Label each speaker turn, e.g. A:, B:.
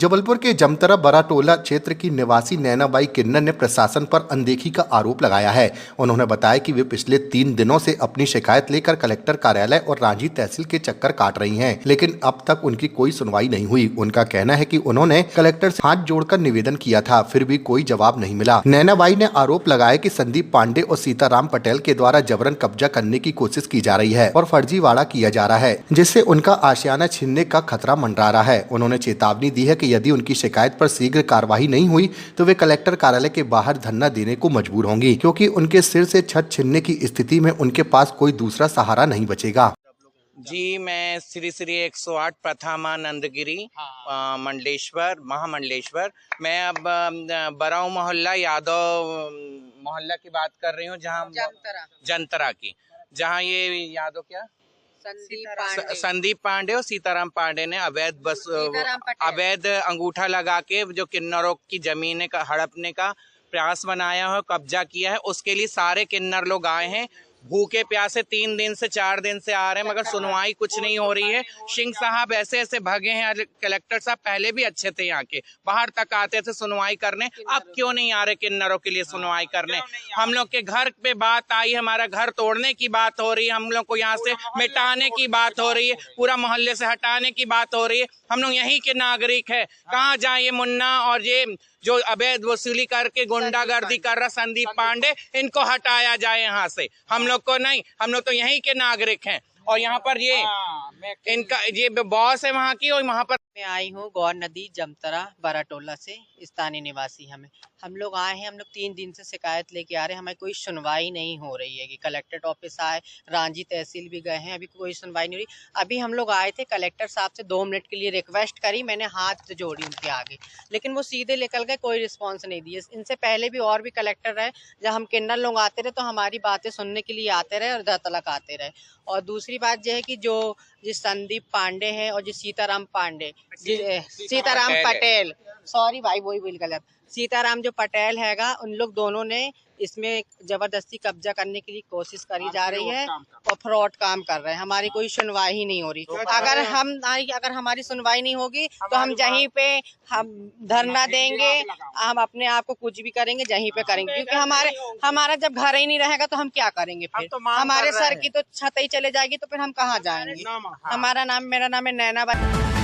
A: जबलपुर के जमतरा बराटोला क्षेत्र की निवासी नैनाबाई किन्नर ने प्रशासन पर अनदेखी का आरोप लगाया है। उन्होंने बताया कि वे पिछले 3 दिनों से अपनी शिकायत लेकर कलेक्टर कार्यालय और रांझी तहसील के चक्कर काट रही हैं, लेकिन अब तक उनकी कोई सुनवाई नहीं हुई। उनका कहना है कि उन्होंने कलेक्टर से हाथ जोड़कर निवेदन किया था, फिर भी कोई जवाब नहीं मिला। नैनाबाई ने आरोप लगाया कि संदीप पांडे और सीताराम पटेल के द्वारा जबरन कब्जा करने की कोशिश की जा रही है और फर्जीवाड़ा किया जा रहा है, जिससे उनका आशियाना छीनने का खतरा मंडरा रहा है। उन्होंने चेतावनी दी है कि यदि उनकी शिकायत पर शीघ्र कार्रवाई नहीं हुई तो वे कलेक्टर कार्यालय के बाहर धरना देने को मजबूर होंगी, क्योंकि उनके सिर से छत छीनने की स्थिति में उनके पास कोई दूसरा सहारा नहीं बचेगा।
B: जी, मैं श्री श्री 108 प्रथमानंदगिरी मंडलेश्वर महामंडलेश्वर, मैं अब बराऊ मोहल्ला यादव मोहल्ला की बात कर रही हूँ, जहाँ जंतरा की, जहाँ ये यादव क्या संदीप पांडे और सीताराम पांडे ने अवैध अंगूठा लगा के जो किन्नरों की जमीन का हड़पने का प्रयास बनाया है, कब्जा किया है। उसके लिए सारे किन्नर लोग आए हैं, भूखे प्यासे 3 दिन से 4 दिन से आ रहे हैं, मगर सुनवाई कुछ नहीं हो रही है। सिंह साहब ऐसे ऐसे भागे हैं, कलेक्टर साहब पहले भी अच्छे थे, यहाँ के बाहर तक आते थे सुनवाई करने, अब क्यों नहीं आ रहे किन्नरों के लिए सुनवाई करने। हम लोग के घर पे बात आई, हमारा घर तोड़ने की बात हो रही है, हम लोग को यहाँ से मिटाने की बात हो रही है, पूरा मोहल्ले से हटाने की बात हो रही है। हम लोग यहीं के नागरिक है, कहाँ जाए ये मुन्ना और ये जो अवैध वसूली करके गुंडागर्दी कर रहा संदीप पांडे, इनको हटाया जाए यहाँ से। हम लोग को नहीं, हम लोग तो यहीं के नागरिक हैं। और यहाँ पर ये इनका ये बॉस है वहाँ की, और वहाँ पर
C: मैं आई हूँ गौर नदी जमतरा बराटोला से, स्थानीय निवासी हम लोग आए हैं। हम लोग 3 दिन से शिकायत लेके आ रहे हैं, हमें कोई सुनवाई नहीं हो रही है कि कलेक्ट्रेट ऑफिस आए, रांझी तहसील भी गए हैं, अभी कोई सुनवाई नहीं हो रही। अभी हम लोग आए थे, कलेक्टर साहब से 2 मिनट के लिए रिक्वेस्ट करी, मैंने हाथ जोड़ी उनके आगे, लेकिन वो सीधे निकल गए, कोई रिस्पॉन्स नहीं दिए। इनसे पहले भी और भी कलेक्टर रहे, जब हम किन्नर लोग आते रहे तो हमारी बातें सुनने के लिए आते रहे और इधर तलक आते रहे। और दूसरी बात यह है कि जो संदीप पांडे है और जो सीताराम पटेल, सॉरी भाई वही बोल गलत, सीताराम जो पटेल हैगा, उन लोग दोनों ने इसमें जबरदस्ती कब्जा करने के लिए कोशिश करी जा रही है और फ्रॉड काम कर रहे हैं। हमारी कोई सुनवाई ही नहीं हो रही। अगर हमारी सुनवाई नहीं होगी तो हम जहीं पे हम धरना देंगे, हम अपने आप को कुछ भी करेंगे, जहीं पे करेंगे, क्योंकि हमारा जब घर ही नहीं रहेगा तो हम क्या करेंगे फिर? हमारे सर की तो छत ही चले जाएगी तो फिर हम कहाँ जाएंगे? मेरा नाम है नैनाबाई।